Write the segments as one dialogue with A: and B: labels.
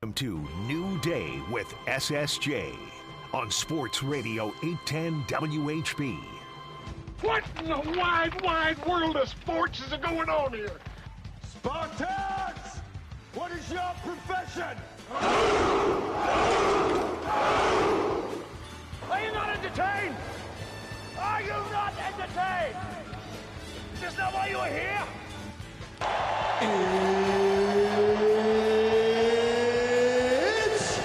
A: Welcome to New Day with SSJ on Sports Radio 810 WHB.
B: What in the wide, wide world of sports is going on here?
C: Spartans! What is your profession?
B: Are you not entertained? Are you not entertained? Is this not why you are here?
C: It's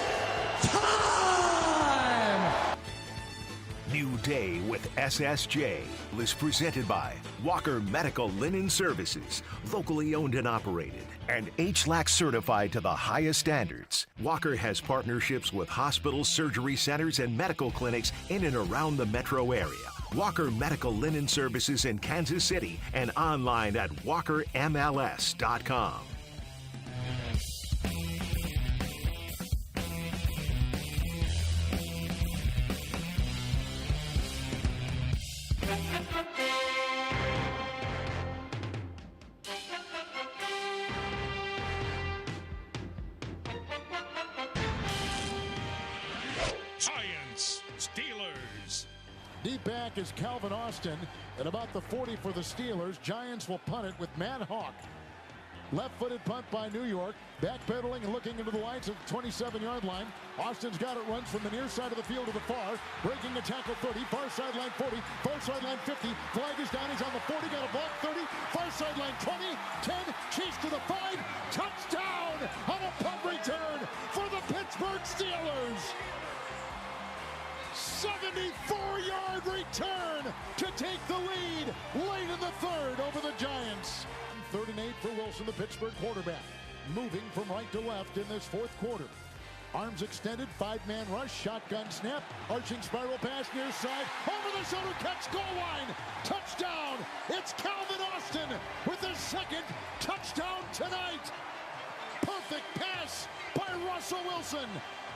C: time!
A: New Day with SSJ is presented by Walker Medical Linen Services, locally owned and operated, and HLAC certified to the highest standards. Walker has partnerships with hospitals, surgery centers, and medical clinics in and around the metro area. Walker Medical Linen Services in Kansas City and online at walkermls.com.
D: Giants, Steelers.
E: Deep back is Calvin Austin at about the 40 for the Steelers. Giants will punt it with Matt Hawk. Left-footed punt by New York. Backpedaling and looking into the lights at the 27-yard line. Austin's got it, runs from the near side of the field to the far. Breaking a tackle 30, far sideline 40, far sideline 50. Flag is down, he's on the 40, got a block 30. Far sideline 20, 10, chase to the 5. Touchdown on a punt return for the Pittsburgh Steelers. 74-yard return to take the lead late in the third over the Giants. 3rd and 8 for Wilson, the Pittsburgh quarterback. Moving from right to left in this fourth quarter. Arms extended, 5-man rush, shotgun snap, arching spiral pass near side, over the shoulder catch, goal line, touchdown. It's Calvin Austin with his second touchdown tonight. Perfect pass by Russell Wilson.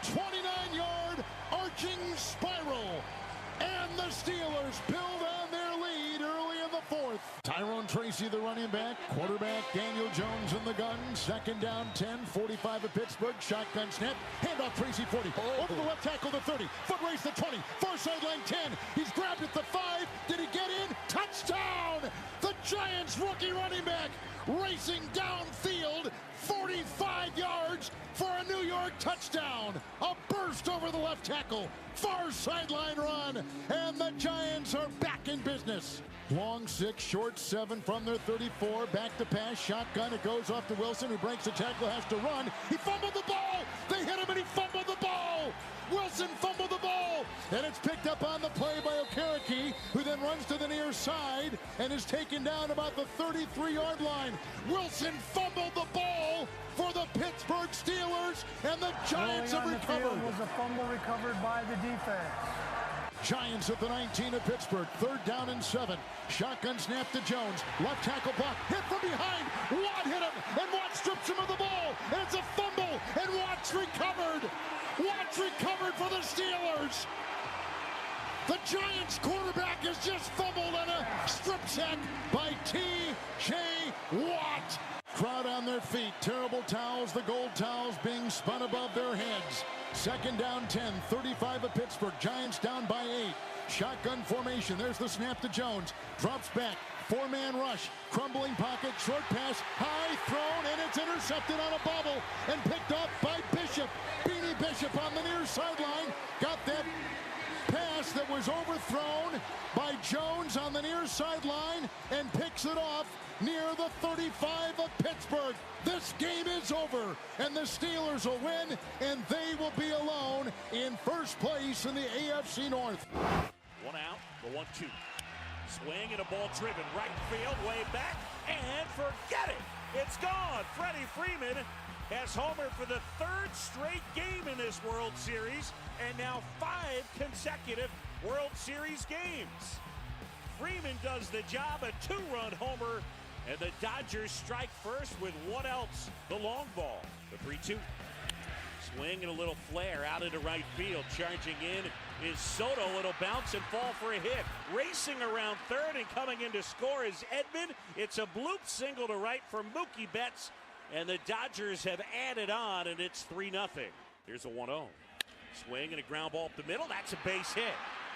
E: 29-yard arching spiral. And the Steelers build on their lead early in the fourth. Tyrone Tracy, the running back. Quarterback Daniel Jones in the gun. 2nd down 10, 45 of Pittsburgh. Shotgun snap. Handoff Tracy 40. Over the left tackle the 30. Foot race the 20. Far sideline 10. He's grabbed at the 5. Did he get in? Touchdown! The Giants rookie running back racing downfield. 45 yards for a New York touchdown. A burst over the left tackle. Far sideline run. And the Giants are back in business. Long 6, short 7 from their 34. Back to pass. Shotgun. It goes off to Wilson, who breaks the tackle, has to run. He fumbled the ball. They hit him and he fumbled the ball. Wilson fumbled the ball. And it's picked up on the play by Okereke, who then runs to the near side and is taken down about the 33-yard line. Wilson fumbled the ball for the Pittsburgh Steelers, and the Giants have recovered.
F: Was a fumble recovered by the defense.
E: Giants at the 19 of Pittsburgh. 3rd down and 7. Shotgun snap to Jones. Left tackle block. Hit from behind. Watt hit him, and Watt strips him of the ball. And it's a fumble, and Watt's recovered. Watt's recovered for the Steelers. The Giants quarterback has just fumbled on a strip sack by T.J. Watt. Crowd on their feet. Terrible towels, the gold towels being spun above their heads. 2nd down 10, 35 of Pittsburgh. Giants down by 8. Shotgun formation. There's the snap to Jones. Drops back. 4-man rush. Crumbling pocket. Short pass. High thrown, and it's intercepted on a bubble and picked up by Bishop. Beanie Bishop on the near sideline. Got that pass that was overthrown by Jones on the near sideline and picks it off near the 35 of Pittsburgh. This game is over, and the Steelers will win, and they will be alone in first place in the AFC North.
D: One out, the 1-2. Swing and a ball driven right field, way back, and forget it. It's gone. Freddie Freeman has homered for the 3rd straight game in this World Series, and now 5 consecutive World Series games. Freeman does the job, a 2-run homer, and the Dodgers strike first with what else? The long ball. The 3-2. Swing and a little flare out into right field. Charging in is Soto. It'll bounce and fall for a hit. Racing around 3rd and coming in to score is Edman. It's a bloop single to right for Mookie Betts. And the Dodgers have added on, and it's 3-0. Here's a 1-0. Swing and a ground ball up the middle. That's a base hit.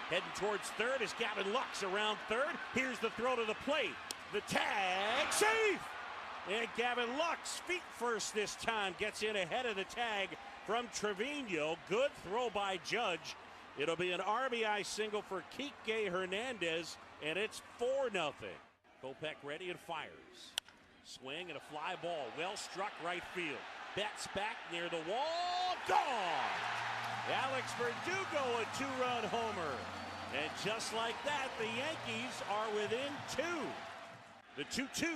D: Heading towards third is Gavin Lux around third. Here's the throw to the plate. The tag, safe! And Gavin Lux, feet first this time, gets in ahead of the tag from Trevino. Good throw by Judge. It'll be an RBI single for Kike Hernandez, and it's 4-0. Kopech ready and fires. Swing and a fly ball. Well struck right field. Betts back near the wall. Gone! Alex Verdugo, a two-run homer. And just like that, the Yankees are within two. The 2-2.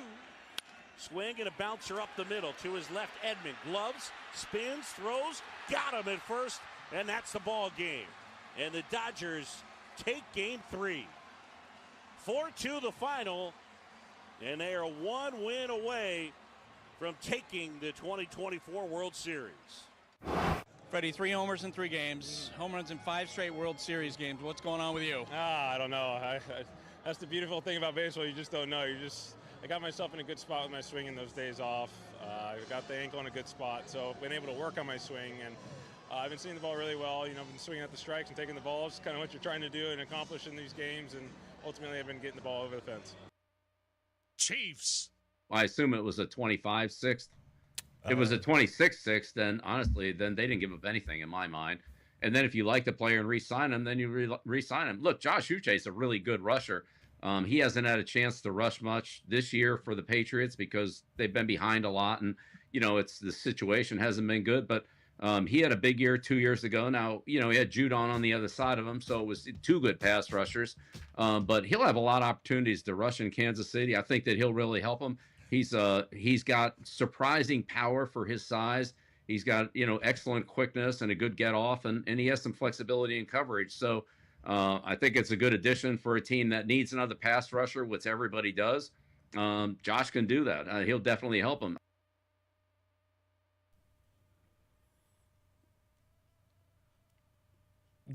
D: Swing and a bouncer up the middle. To his left, Edman. Gloves, spins, throws. Got him at first, and that's the ball game. And the Dodgers take game 3. 4-2 the final, and they are one win away from taking the 2024 World Series.
G: Freddie, 3 homers in 3 games, home runs in 5 straight World Series games. What's going on with you?
H: I don't know. That's the beautiful thing about baseball. You just don't know. I got myself in a good spot with my swing in those days off. I got the ankle in a good spot, so I've been able to work on my swing, and I've been seeing the ball really well. I've been swinging at the strikes and taking the balls. Kind of what you're trying to do and accomplish in these games, and ultimately I've been getting the ball over the fence.
I: Chiefs.
J: I assume it was a 25-6. It was a 26-6, then honestly, then they didn't give up anything in my mind. And then if you like the player and re-sign him, then you re-sign him. Look, Josh Uche is a really good rusher. He hasn't had a chance to rush much this year for the Patriots because they've been behind a lot, and it's the situation hasn't been good. But he had a big year 2 years ago. Now he had Judon on the other side of him, so it was 2 good pass rushers. But he'll have a lot of opportunities to rush in Kansas City. I think that he'll really help him. He's got surprising power for his size. He's got excellent quickness and a good get off, and he has some flexibility in coverage. So I think it's a good addition for a team that needs another pass rusher, which everybody does. Josh can do that. He'll definitely help him.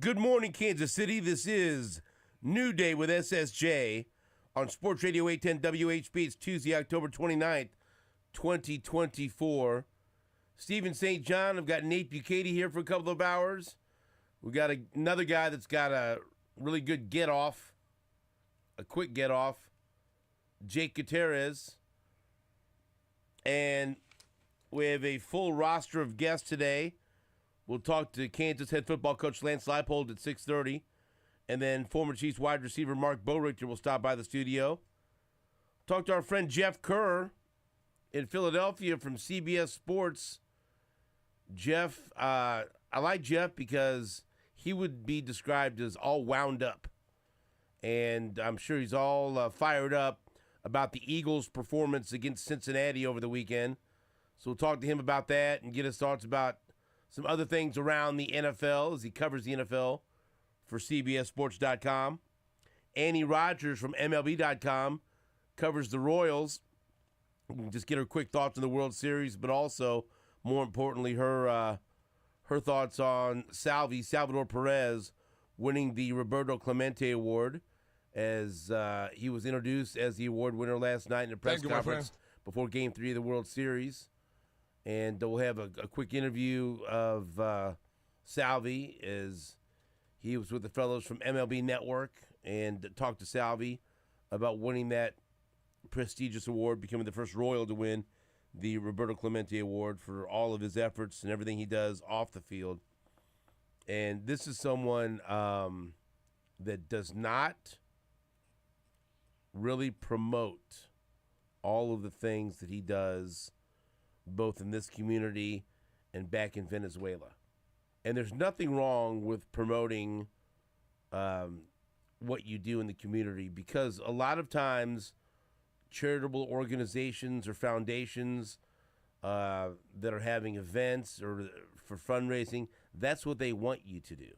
K: Good morning, Kansas City. This is New Day with SSJ on Sports Radio 810 WHB. It's Tuesday, October 29th, 2024. Stephen St. John. I've got Nate Bukaty here for a couple of hours. We got another guy that's got a really good get-off, a quick get-off, Jake Gutierrez. And we have a full roster of guests today. We'll talk to Kansas head football coach Lance Leipold at 6:30. And then former Chiefs wide receiver Mark Borichter will stop by the studio. Talk to our friend Jeff Kerr in Philadelphia from CBS Sports. Jeff, I like Jeff because he would be described as all wound up. And I'm sure he's all fired up about the Eagles' performance against Cincinnati over the weekend. So we'll talk to him about that and get his thoughts about some other things around the NFL as he covers the NFL for CBSSports.com. Annie Rogers from MLB.com covers the Royals. We can just get her quick thoughts on the World Series, but also, more importantly, her thoughts on Salvador Perez, winning the Roberto Clemente Award as he was introduced as the award winner last night in a press conference before Game 3 of the World Series. And we'll have a quick interview of Salvi as he was with the fellows from MLB Network and talked to Salvi about winning that prestigious award, becoming the first Royal to win the Roberto Clemente Award for all of his efforts and everything he does off the field. And this is someone that does not really promote all of the things that he does both in this community and back in Venezuela. And there's nothing wrong with promoting what you do in the community, because a lot of times charitable organizations or foundations that are having events or for fundraising, that's what they want you to do.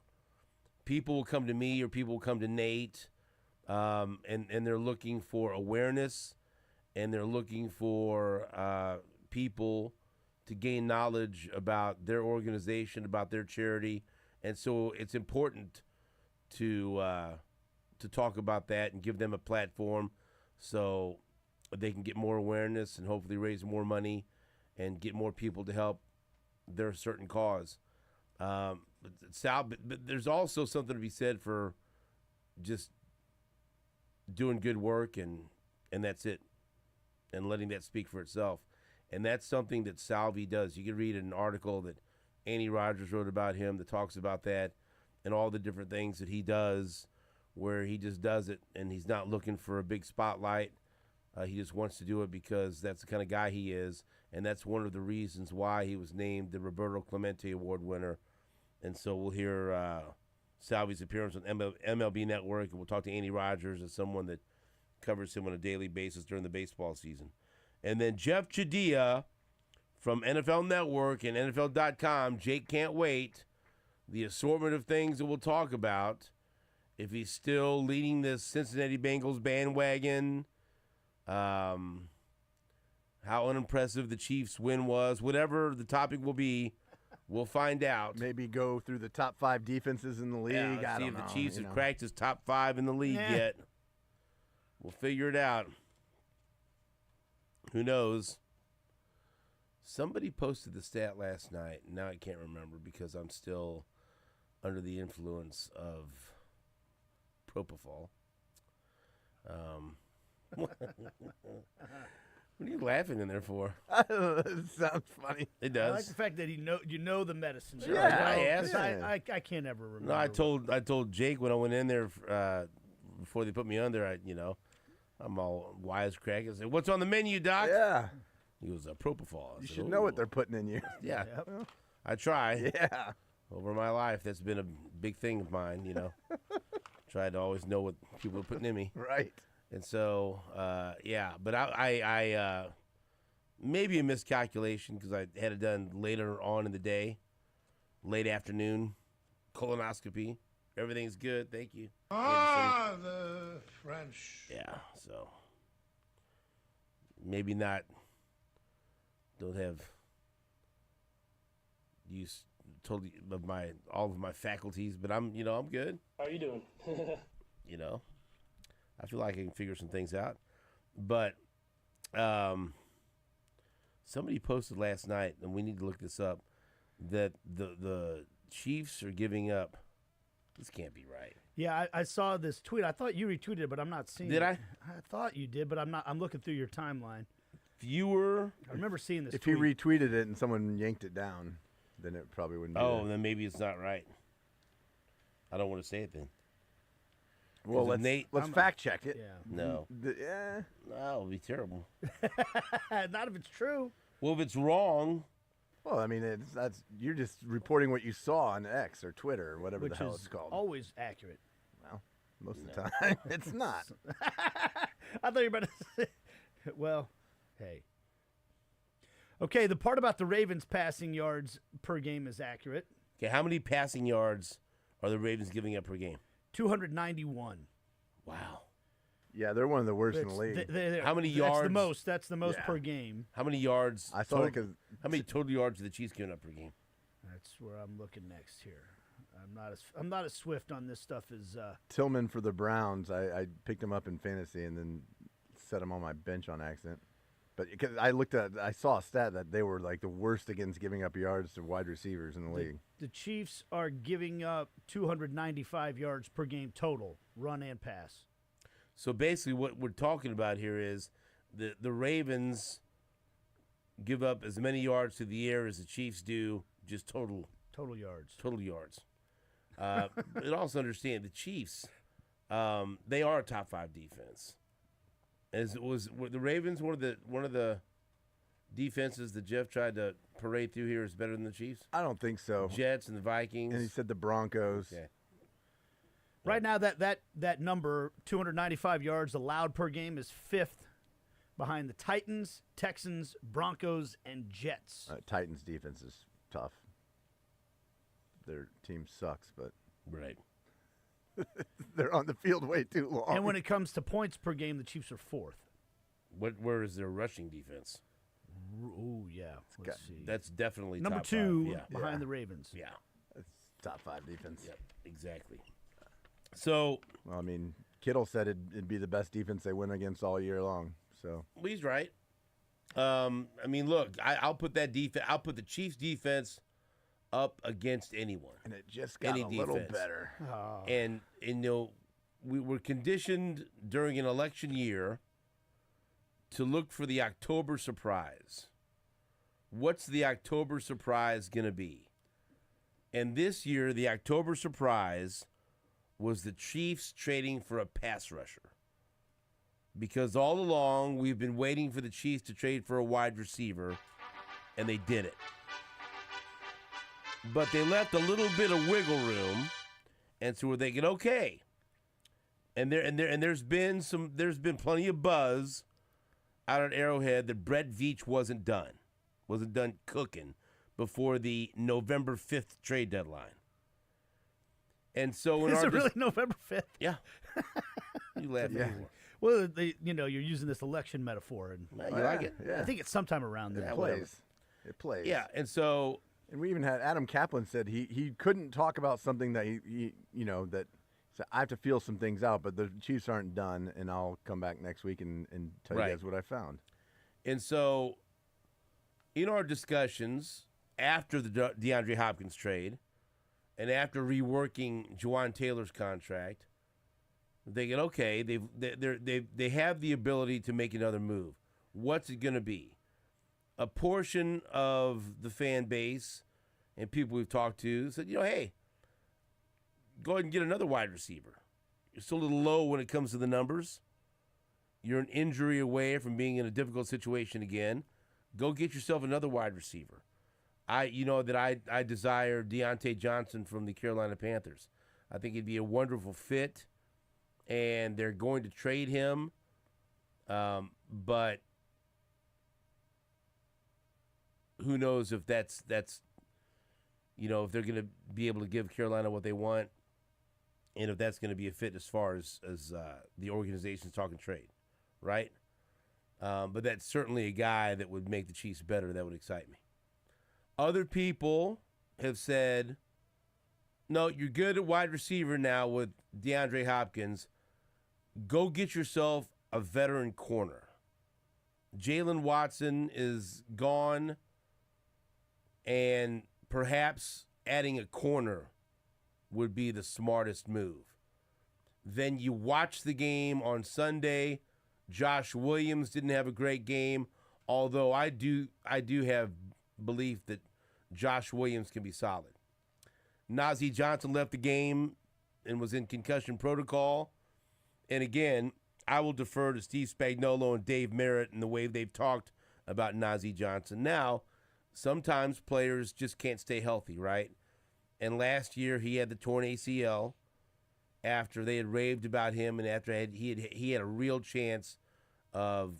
K: People will come to me or people will come to Nate and they're looking for awareness, and they're looking for people to gain knowledge about their organization, about their charity. And so it's important to talk about that and give them a platform so they can get more awareness and hopefully raise more money and get more people to help their certain cause. But there's also something to be said for just doing good work, and that's it, and letting that speak for itself. And that's something that Salvi does. You can read an article that Andy Rogers wrote about him that talks about that and all the different things that he does, where he just does it, and he's not looking for a big spotlight. He just wants to do it because that's the kind of guy he is, and that's one of the reasons why he was named the Roberto Clemente Award winner. And so we'll hear Salvi's appearance on MLB Network, and we'll talk to Andy Rogers as someone that covers him on a daily basis during the baseball season. And then Jeff Chadilla from NFL Network and NFL.com, Jake can't wait, the assortment of things that we'll talk about, if he's still leading this Cincinnati Bengals bandwagon, how unimpressive the Chiefs' win was, whatever the topic will be, we'll find out.
L: Maybe go through the top 5 defenses in the league.
K: Yeah, see if the Chiefs have cracked his top 5 in the league yet. We'll figure it out. Who knows? Somebody posted the stat last night. Now I can't remember because I'm still under the influence of propofol. What are you laughing in there for?
L: It sounds funny.
K: It does.
M: I like the fact that you know the medicine.
K: Sure, I asked.
M: I can't ever remember.
K: No, I told Jake when I went in there before they put me on there. I'm all wisecrack. I said, "What's on the menu, Doc?"
L: Yeah.
K: He goes, propofol.
L: You should know what they're putting in you.
K: Yeah. I try.
L: Yeah.
K: Over my life, that's been a big thing of mine, Try to always know what people are putting in me.
L: Right.
K: And so, but I maybe a miscalculation because I had it done later on in the day, late afternoon, colonoscopy. Everything's good. Thank you.
I: The French.
K: Yeah, so maybe not. Don't have use totally of all of my faculties, but I'm good.
N: How are you doing?
K: I feel like I can figure some things out. But somebody posted last night, and we need to look this up, that the Chiefs are giving up. This can't be right.
M: Yeah, I saw this tweet. I thought you retweeted it, but I'm not seeing it.
K: Did I?
M: I thought you did, but I'm not. I'm looking through your timeline.
K: Fewer.
M: I remember seeing this
L: If
M: tweet.
L: you retweeted it and someone yanked it down, then it probably wouldn't be there.
K: Then maybe it's not right. I don't want to say it then.
L: Well, let's fact check it.
M: Yeah.
K: No.
L: Yeah.
K: No, it'll be terrible.
M: Not if it's true.
K: Well, if it's wrong.
L: Well, I mean, you're just reporting what you saw on X or Twitter or whatever
M: Which
L: the hell
M: is
L: it's called.
M: always accurate.
L: Well, most of the time it's not.
M: I thought you were about to say, well, hey. Okay, the part about the Ravens' passing yards per game is accurate.
K: Okay, how many passing yards are the Ravens giving up per game?
M: 291.
K: Wow.
L: Yeah, they're one of the worst in the league.
K: How many yards?
M: That's the most. That's the most per game.
K: How many yards?
L: I saw it because
K: how many total yards are the Chiefs giving up per game?
M: That's where I'm looking next here. I'm not as swift on this stuff as
L: Tillman for the Browns. I picked him up in fantasy and then set him on my bench on accident. But because I saw a stat that they were like the worst against giving up yards to wide receivers in the league.
M: The Chiefs are giving up 295 yards per game total, run and pass.
K: So basically what we're talking about here is the Ravens give up as many yards to the air as the Chiefs do, just total
M: yards.
K: Total yards. But also understand the Chiefs, they are a top 5 defense. Were the Ravens one of the defenses that Jeff tried to parade through here is better than the Chiefs?
L: I don't think so.
K: Jets and the Vikings.
L: And he said the Broncos.
K: Okay.
M: Right now, that number, 295 yards allowed per game, is 5th behind the Titans, Texans, Broncos, and Jets.
L: Titans' defense is tough. Their team sucks, but
K: right.
L: They're on the field way too long.
M: And when it comes to points per game, the Chiefs are 4th.
K: Where is their rushing defense?
M: Oh, yeah. Let's see.
K: That's definitely
M: number
K: top
M: 2
K: 5.
M: behind the Ravens.
K: Yeah.
L: That's top 5 defense.
K: Yep, exactly. So,
L: well, I mean, Kittle said it'd be the best defense they win against all year long. So
K: well, he's right. I mean, look, I'll put that defense. I'll put the Chiefs' defense up against anyone,
L: and it just got a little better.
K: Oh. And we were conditioned during an election year to look for the October surprise. What's the October surprise going to be? And this year, the October surprise was the Chiefs trading for a pass rusher. Because all along, we've been waiting for the Chiefs to trade for a wide receiver, and they did it. But they left a little bit of wiggle room, and so we're thinking, okay. And there's been plenty of buzz out at Arrowhead that Brett Veach wasn't done cooking before the November 5th trade deadline. And so
M: is it really November 5th?
K: Yeah. You laugh anymore.
M: Well, you're using this election metaphor, and
K: you like it?
M: Yeah. I think it's sometime around there.
L: It plays.
K: Yeah, and so.
L: And we even had Adam Kaplan said he couldn't talk about something that he that so I have to feel some things out, but the Chiefs aren't done, and I'll come back next week and tell you guys what I found.
K: And so, in our discussions after the DeAndre Hopkins trade, and after reworking Juwan Taylor's contract, they get okay. They have the ability to make another move. What's it going to be? A portion of the fan base and people we've talked to said, hey, go ahead and get another wide receiver. You're still a little low when it comes to the numbers. You're an injury away from being in a difficult situation again. Go get yourself another wide receiver. I desire Deontay Johnson from the Carolina Panthers. I think he'd be a wonderful fit, and they're going to trade him. But who knows if that's if they're going to be able to give Carolina what they want, and if that's going to be a fit as far as the organization's talking trade, right? But that's certainly a guy that would make the Chiefs better. That would excite me. Other people have said, no, you're good at wide receiver now with DeAndre Hopkins. Go get yourself a veteran corner. Jalen Watson is gone, and perhaps adding a corner would be the smartest move. Then you watch the game on Sunday. Josh Williams didn't have a great game, although I do have belief that Josh Williams can be solid. Najee Johnson left the game and was in concussion protocol. And again, I will defer to Steve Spagnuolo and Dave Merritt and the way they've talked about Najee Johnson. Now, sometimes players just can't stay healthy, right? And last year he had the torn ACL after they had raved about him, and after he had a real chance of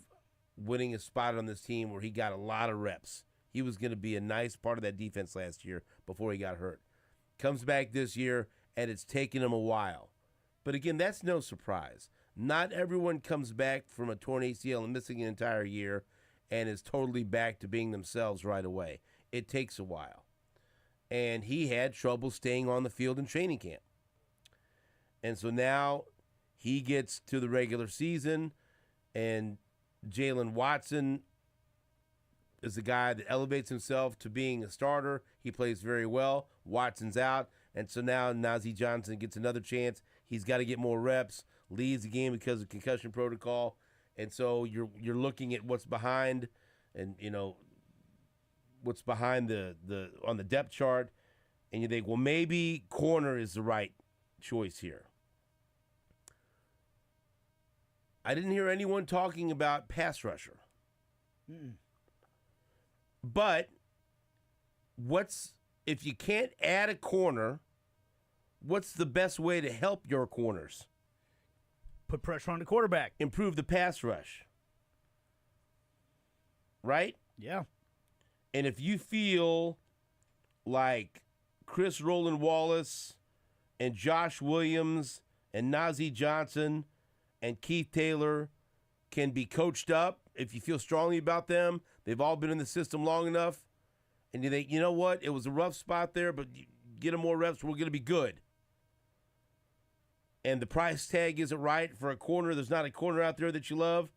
K: winning a spot on this team where he got a lot of reps. He was going to be a nice part of that defense last year before he got hurt. Comes back this year, and it's taken him a while. But again, that's no surprise. Not everyone comes back from a torn ACL and missing an entire year and is totally back to being themselves right away. It takes a while. And he had trouble staying on the field in training camp. And so now he gets to the regular season, and Jalen Watson is the guy that elevates himself to being a starter. He plays very well. Watson's out. And so now Najee Johnson gets another chance. He's got to get more reps, leaves the game because of concussion protocol. And so you're looking at what's behind, and what's behind the on the depth chart, and you think, well, maybe corner is the right choice here. I didn't hear anyone talking about pass rusher. Mm-mm. But if you can't add a corner, what's the best way to help your corners?
M: Put pressure on the quarterback.
K: Improve the pass rush. Right?
M: Yeah.
K: And if you feel like Chris Roland Wallace and Josh Williams and Najee Johnson and Keith Taylor can be coached up, if you feel strongly about them, they've all been in the system long enough, and you think, you know what, it was a rough spot there, but get them more reps, we're going to be good. And the price tag isn't right for a corner. There's not a corner out there that you love.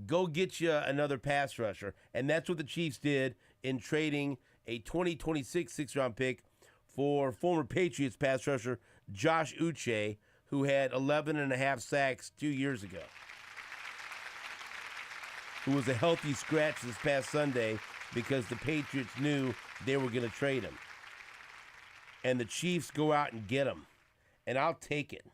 K: Go get you another pass rusher. And that's what the Chiefs did in trading a 2026 sixth-round pick for former Patriots pass rusher Josh Uche, who had 11.5 sacks 2 years ago, who was a healthy scratch this past Sunday because the Patriots knew they were going to trade him. And the Chiefs go out and get him. And I'll take it.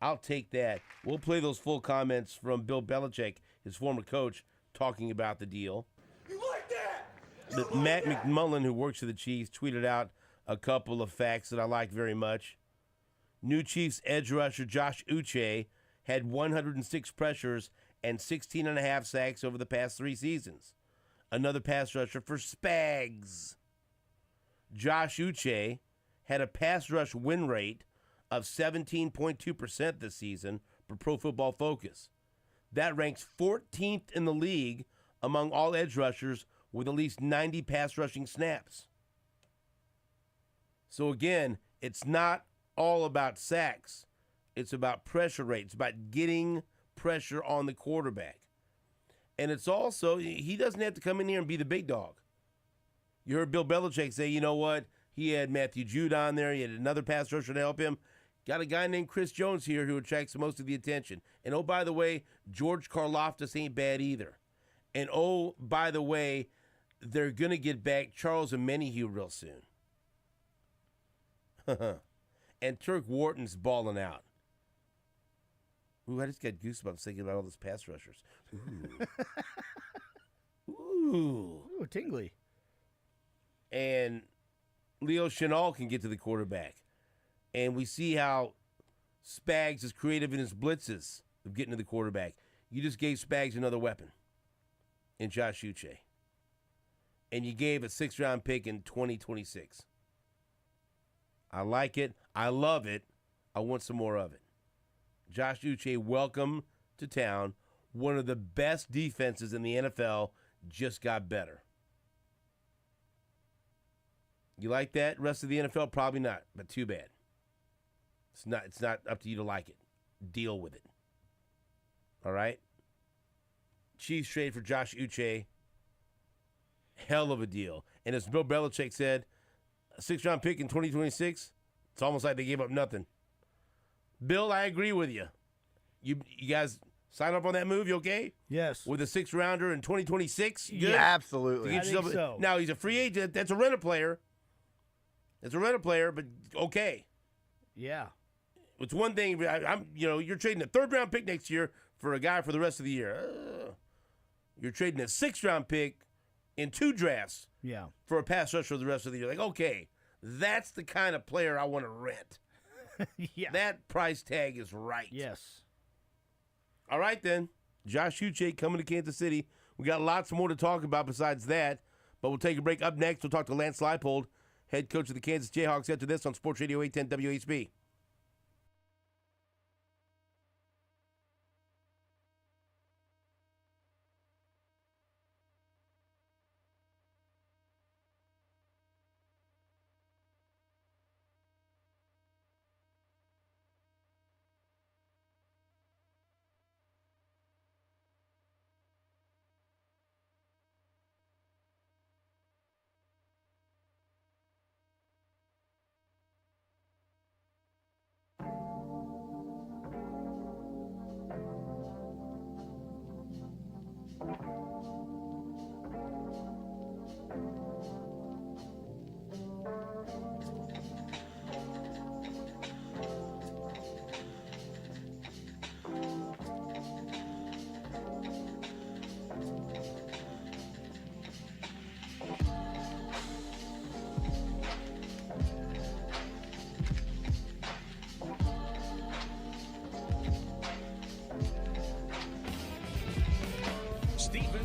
K: I'll take that. We'll play those full comments from Bill Belichick, his former coach, talking about the deal.
B: You like that?
K: But Matt McMullen, who works for the Chiefs, tweeted out a couple of facts that I like very much. New Chiefs edge rusher Josh Uche had 106 pressures and 16.5 sacks over the past 3 seasons. Another pass rusher for Spags. Josh Uche had a pass rush win rate of 17.2% this season for Pro Football Focus. That ranks 14th in the league among all edge rushers with at least 90 pass rushing snaps. So again, it's not all about sacks. It's about pressure rate. It's about getting pressure on the quarterback. And it's also, he doesn't have to come in here and be the big dog. You heard Bill Belichick say, you know what? He had Matthew Jude on there. He had another pass rusher to help him. Got a guy named Chris Jones here who attracts most of the attention. And oh, by the way, George Karlaftis ain't bad either. And oh, by the way, they're going to get back Charles Omenihu real soon. And Turk Wharton's balling out. Ooh, I just got goosebumps thinking about all those pass rushers. Ooh.
M: Ooh, tingly.
K: And Leo Chenal can get to the quarterback. And we see how Spags is creative in his blitzes of getting to the quarterback. You just gave Spags another weapon in Josh Uche. And you gave a 6th-round pick in 2026. I like it. I love it. I want some more of it. Josh Uche, welcome to town. One of the best defenses in the NFL just got better. You like that? Rest of the NFL, probably not, but too bad. It's not up to you to like it. Deal with it. All right? Chiefs trade for Josh Uche. Hell of a deal. And as Bill Belichick said, a 6th-round pick in 2026, it's almost like they gave up nothing. Bill, I agree with you. You guys sign up on that move, you okay?
M: Yes.
K: With a 6th-rounder in 2026? Good?
L: Yeah, absolutely.
M: I think so.
K: Now, he's a free agent. That's a rental player. It's a rental player, but okay.
M: Yeah.
K: It's one thing. You're trading a 3rd-round pick next year for a guy for the rest of the year. You're trading a 6th-round pick in 2 drafts.
M: Yeah.
K: For a pass rusher for the rest of the year. Like, okay, that's the kind of player I want to rent.
M: Yeah.
K: That price tag is right.
M: Yes.
K: All right, then. Josh Uche coming to Kansas City. We got lots more to talk about besides that, but we'll take a break. Up next, we'll talk to Lance Leipold, head coach of the Kansas Jayhawks, after this on Sports Radio 810 WHB.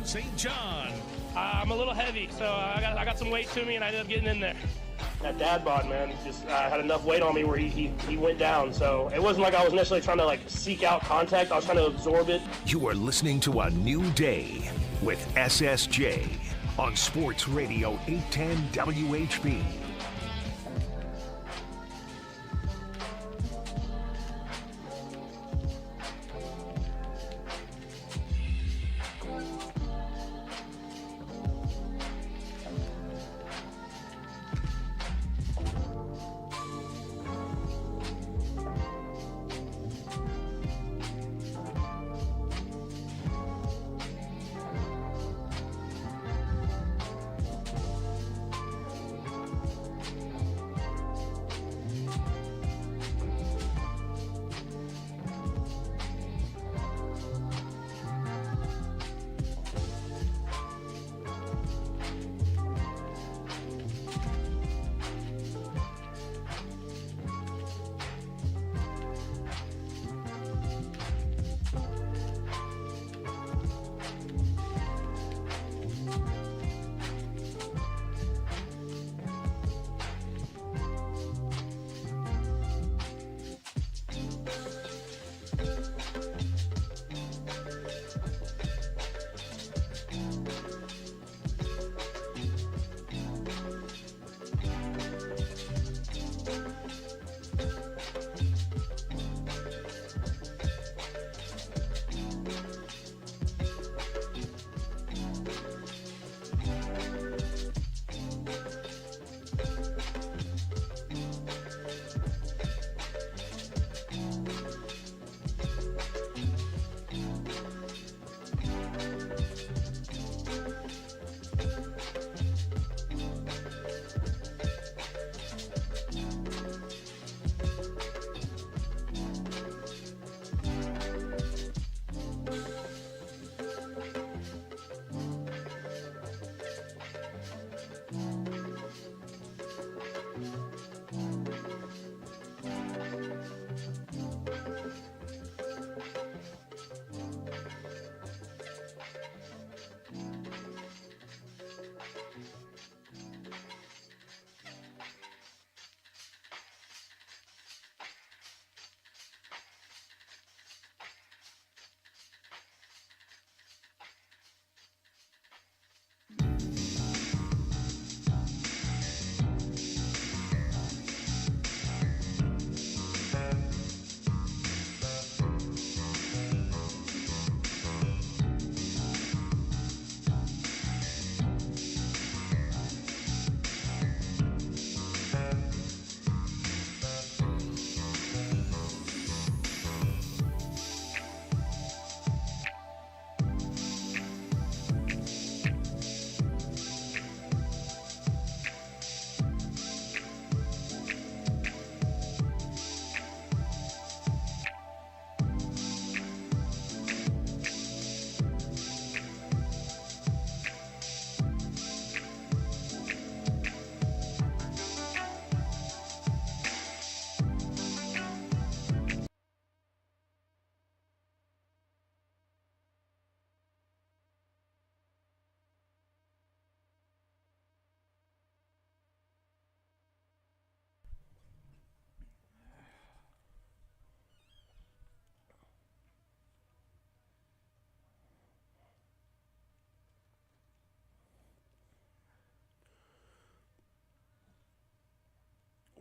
N: St. John.
O: I'm a little heavy, so I got some weight to me, and I ended up getting in there. That dad bod, man, just had enough weight on me where he went down. So it wasn't like I was necessarily trying to seek out contact. I was trying to absorb it.
A: You are listening to A New Day with SSJ on Sports Radio 810 WHB.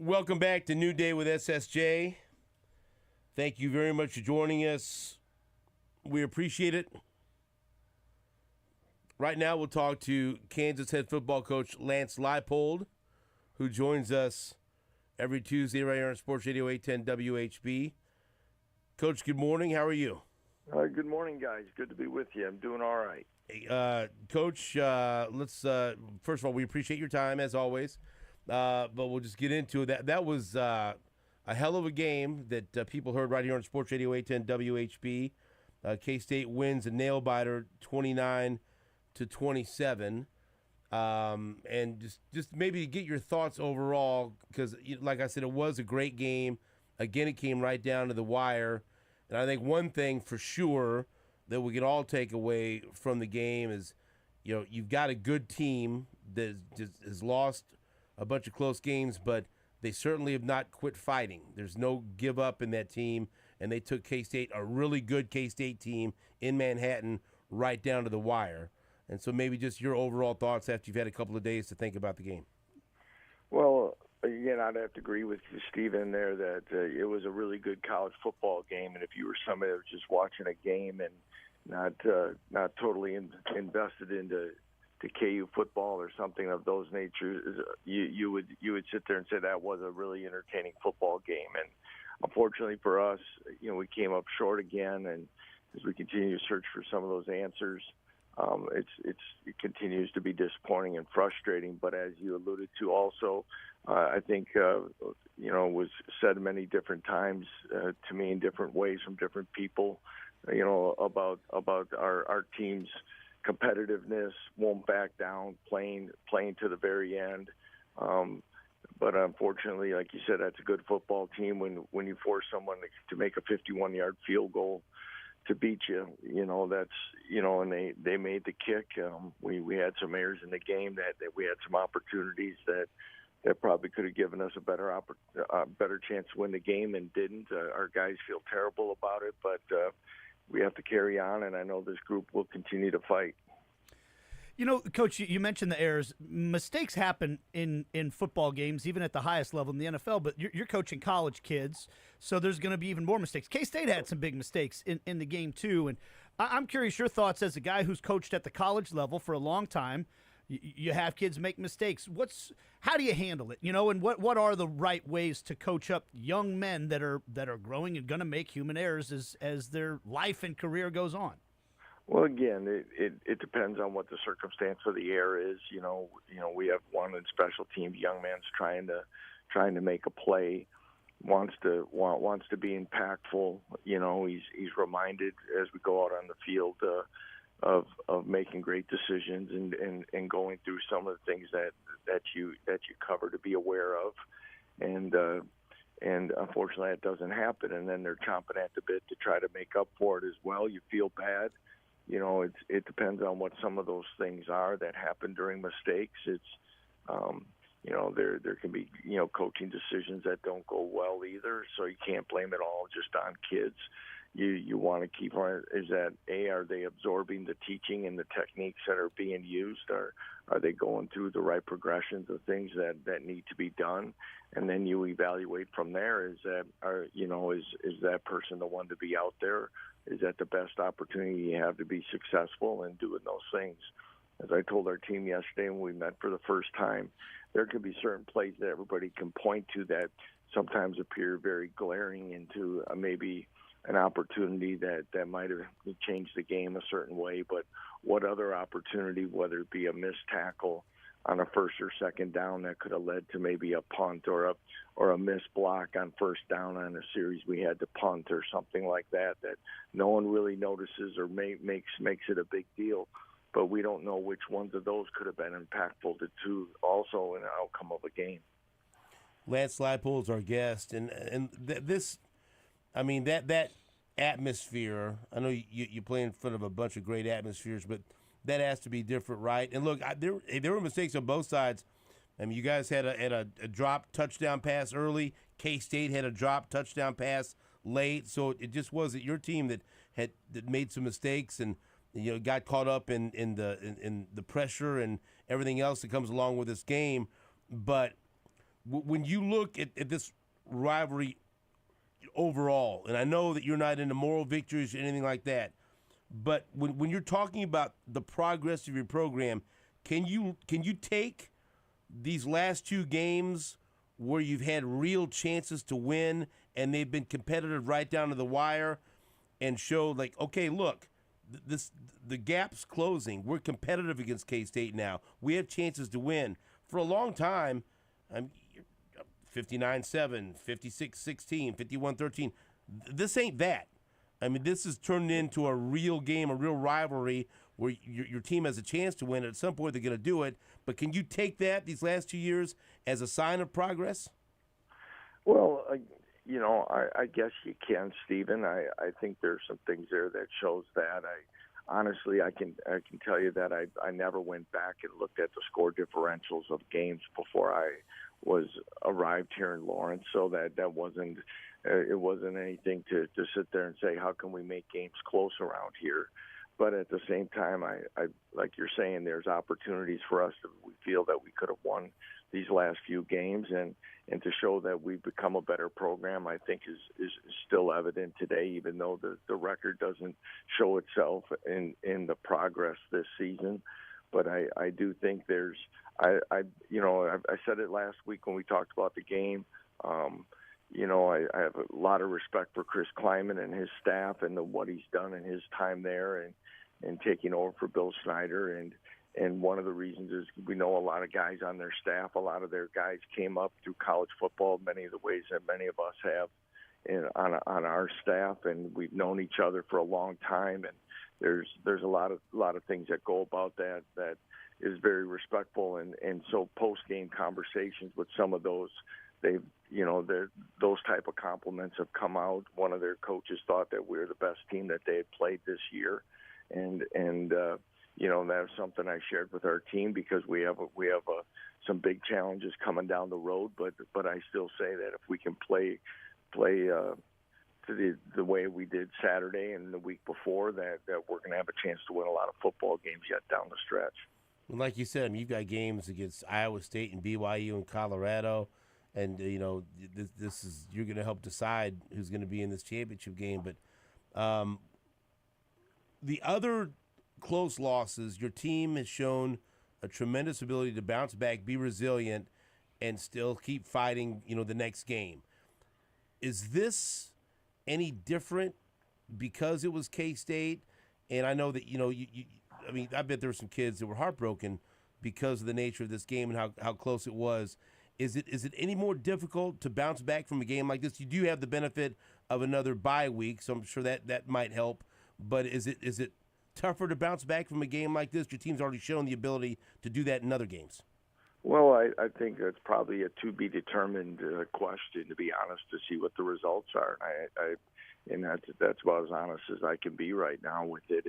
K: Welcome back to New Day with SSJ. Thank you very much for joining us. We appreciate it. Right now, we'll talk to Kansas head football coach Lance Leipold, who joins us every Tuesday right here on Sports Radio 810 WHB. Coach, good morning. How are you?
P: Good morning, guys. Good to be with you. I'm doing all right.
K: Hey, Coach, let's first of all, we appreciate your time as always, but we'll just get into it. That was a hell of a game that people heard right here on Sports Radio 810 WHB. K-State wins a nail-biter 29-27. And just maybe get your thoughts overall, because like I said, it was a great game. Again, it came right down to the wire. And I think one thing for sure that we can all take away from the game is, you've got a good team that has lost a bunch of close games, but they certainly have not quit fighting. There's no give up in that team, and they took K-State, a really good K-State team in Manhattan, right down to the wire. And so maybe just your overall thoughts after you've had a couple of days to think about the game.
P: Well, again, I'd have to agree with you, Stephen, there that it was a really good college football game. And if you were somebody that was just watching a game and not totally invested into KU football or something of those natures, you would sit there and say that was a really entertaining football game. And unfortunately for us, we came up short again. And as we continue to search for some of those answers, it continues to be disappointing and frustrating. But as you alluded to also, I think, was said many different times to me in different ways from different people, about our team's competitiveness, won't back down, playing to the very end. But unfortunately, like you said, that's a good football team when you force someone to make a 51-yard field goal to beat you, that's, and they made the kick. We had some errors in the game that we had some opportunities that probably could have given us a better chance to win the game and didn't. Our guys feel terrible about it, but we have to carry on, and I know this group will continue to fight.
M: Coach, you mentioned the errors. Mistakes happen in football games, even at the highest level in the NFL, but you're coaching college kids, so there's going to be even more mistakes. K-State had some big mistakes in the game, too, and I'm curious your thoughts as a guy who's coached at the college level for a long time. You have kids make mistakes. How do you handle it? And what are the right ways to coach up young men that are growing and going to make human errors as their life and career goes on?
P: Well, again, it depends on what the circumstance of the error is. We have one in special teams, young man's trying to make a play, wants to be impactful. He's reminded as we go out on the field of making great decisions and going through some of the things that you cover to be aware of, and unfortunately that doesn't happen, and then they're chomping at the bit to try to make up for it as well. You feel bad. It depends on what some of those things are that happen during mistakes. It's, there can be, coaching decisions that don't go well either. So you can't blame it all just on kids. You want to keep on, are they absorbing the teaching and the techniques that are being used? Or are they going through the right progressions of things that need to be done? And then you evaluate from there. Is that person the one to be out there? Is that the best opportunity you have to be successful in doing those things? As I told our team yesterday when we met for the first time, there could be certain plays that everybody can point to that sometimes appear very glaring into maybe an opportunity that might have changed the game a certain way. But what other opportunity, whether it be a missed tackle on a first or second down that could have led to maybe a punt or a missed block on first down on a series we had to punt or something like that no one really notices or makes it a big deal. But we don't know which ones of those could have been impactful to also an outcome of a game.
K: Lance Leipold's our guest, and that atmosphere, I know you play in front of a bunch of great atmospheres, but that has to be different, right? And look, there were mistakes on both sides. I mean, you guys had a drop touchdown pass early. K-State had a drop touchdown pass late. So it just wasn't your team that made some mistakes and got caught up in the pressure and everything else that comes along with this game. But when you look at this rivalry overall, and I know that you're not into moral victories or anything like that, but when you're talking about the progress of your program, can you take these last two games where you've had real chances to win and they've been competitive right down to the wire and show like, okay, look, the gap's closing. We're competitive against K-State now. We have chances to win. For a long time, 59-7, 56-16, 51-13. This ain't that. I mean, this has turned into a real game, a real rivalry where your team has a chance to win. At some point, they're going to do it. But can you take that, these last 2 years, as a sign of progress?
P: Well, I guess you can, Stephen. I think there's some things there that shows that. Honestly, I can tell you that I never went back and looked at the score differentials of games before I arrived here in Lawrence, so that wasn't it wasn't anything to sit there and say how can we make games close around here. But at the same time, I like you're saying, there's opportunities for us that we feel that we could have won these last few games, and to show that we've become a better program, I think is still evident today, even though the record doesn't show itself in the progress this season. But I do think there's I said it last week when we talked about the game. I have a lot of respect for Chris Kleiman and his staff and what he's done in his time there and taking over for Bill Snyder. And one of the reasons is we know a lot of guys on their staff. A lot of their guys came up through college football, many of the ways that many of us have on our staff, and we've known each other for a long time. And there's a lot of things that go about that is very respectful. And so post-game conversations with some of those, those type of compliments have come out. One of their coaches thought that we're the best team that they had played this year, and that was something I shared with our team because we have some big challenges coming down the road. But I still say that if we can play to the way we did Saturday and the week before, that we're going to have a chance to win a lot of football games yet down the stretch.
K: And like you said, you've got games against Iowa State and BYU and Colorado. And, this is you're going to help decide who's going to be in this championship game. But the other close losses, your team has shown a tremendous ability to bounce back, be resilient, and still keep fighting, the next game. Is this any different because it was K-State? And I know that, I bet there were some kids that were heartbroken because of the nature of this game and how close it was. Is it any more difficult to bounce back from a game like this? You do have the benefit of another bye week, so I'm sure that might help. But is it tougher to bounce back from a game like this? Your team's already shown the ability to do that in other games.
P: Well, I think it's probably a to-be-determined question, to be honest, to see what the results are. And that's about as honest as I can be right now with it.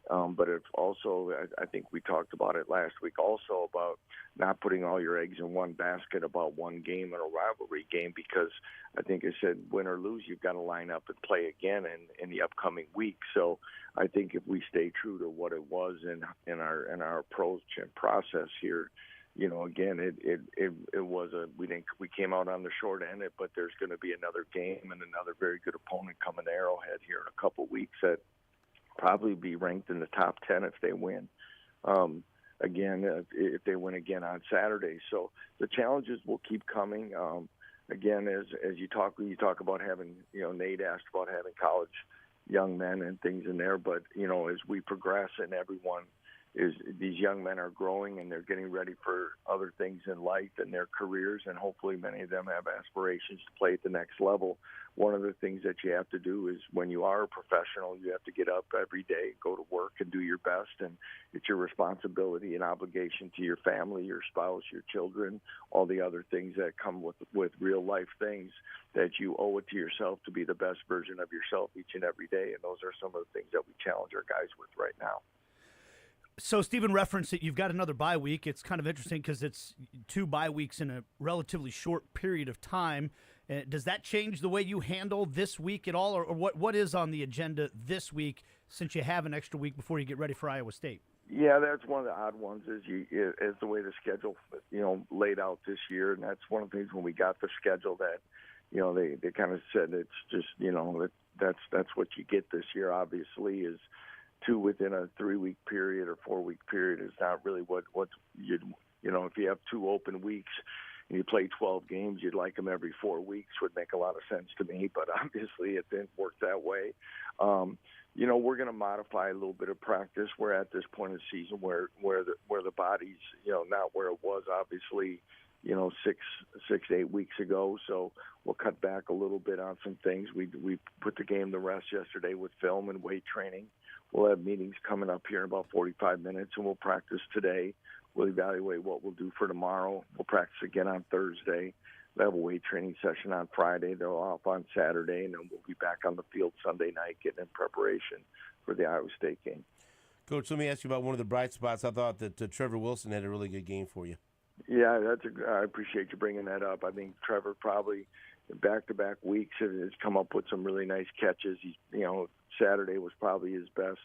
P: But it's also, I think we talked about it last week also, about not putting all your eggs in one basket about one game in a rivalry game, because I think I said win or lose, you've got to line up and play again in the upcoming week. So I think if we stay true to what it was in our approach and process here, again, it was we came out on the short end, but there's going to be another game and another very good opponent coming to Arrowhead here in a couple weeks that probably be ranked in the top 10 if they win. If they win again on Saturday. So the challenges will keep coming. Again, as you talk about having, Nate asked about having college young men and things in there, but as we progress and everyone these young men are growing and they're getting ready for other things in life and their careers, and hopefully many of them have aspirations to play at the next level. One of the things that you have to do is when you are a professional, you have to get up every day, go to work and do your best, and it's your responsibility and obligation to your family, your spouse, your children, all the other things that come with real life things, that you owe it to yourself to be the best version of yourself each and every day. And those are some of the things that we challenge our guys with right now.
M: So Stephen referenced that you've got another bye week. It's kind of interesting because it's 2 bye weeks in a relatively short period of time. Does that change the way you handle this week at all, or what is on the agenda this week since you have an extra week before you get ready for Iowa State?
P: Yeah, that's one of the odd ones is the way the schedule laid out this year, and that's one of the things when we got the schedule that they kind of said it's just that's what you get this year. Obviously, is 2 within a 3-week period or 4-week period is not really what you if you have 2 open weeks and you play 12 games, you'd like them every 4 weeks would make a lot of sense to me, but obviously it didn't work that way. We're going to modify a little bit of practice. We're at this point in the season where the body's not where it was obviously 6 to 8 weeks ago. So we'll cut back a little bit on some things. We put the game to rest yesterday with film and weight training. We'll have meetings coming up here in about 45 minutes, and we'll practice today. We'll evaluate what we'll do for tomorrow. We'll practice again on Thursday. We'll have a weight training session on Friday. They're off on Saturday, and then we'll be back on the field Sunday night getting in preparation for the Iowa State game.
K: Coach, let me ask you about one of the bright spots. I thought that Trevor Wilson had a really good game for you.
P: Yeah, I appreciate you bringing that up. I think Trevor probably back-to-back weeks has come up with some really nice catches. Saturday was probably his best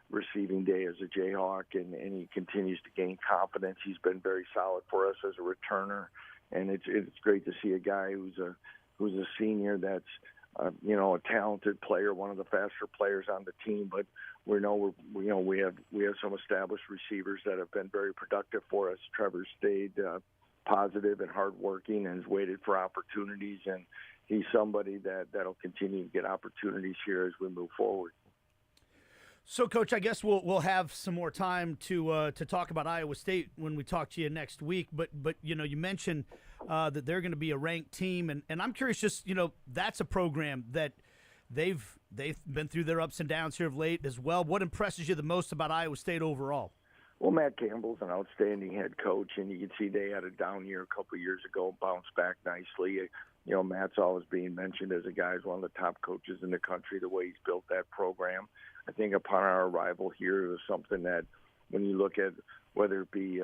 P: receiving day as a Jayhawk, and he continues to gain confidence. He's been very solid for us as a returner, and it's great to see a guy who's a senior that's a talented player, one of the faster players on the team. But we have some established receivers that have been very productive for us. Trevor stayed positive and hardworking and has waited for opportunities, and he's somebody that'll continue to get opportunities here as we move forward.
M: So, Coach, I guess we'll have some more time to talk about Iowa State when we talk to you next week. But you mentioned that they're going to be a ranked team, and I'm curious. Just that's a program that they've been through their ups and downs here of late as well. What impresses you the most about Iowa State overall?
P: Well, Matt Campbell's an outstanding head coach, and you can see they had a down year a couple of years ago and bounced back nicely. Matt's always being mentioned as a guy who's one of the top coaches in the country, the way he's built that program. I think upon our arrival here, it was something that when you look at whether it be,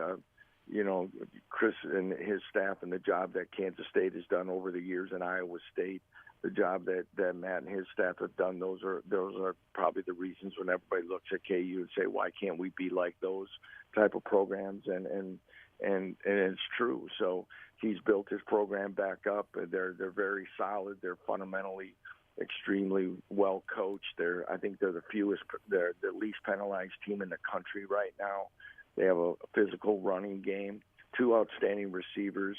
P: Chris and his staff and the job that Kansas State has done over the years in Iowa State, the job that Matt and his staff have done, those are probably the reasons when everybody looks at KU and say, why can't we be like those type of programs? And it's true. So he's built his program back up. They're very solid. They're fundamentally extremely well coached. I think they're the least penalized team in the country right now. They have a physical running game, 2 outstanding receivers.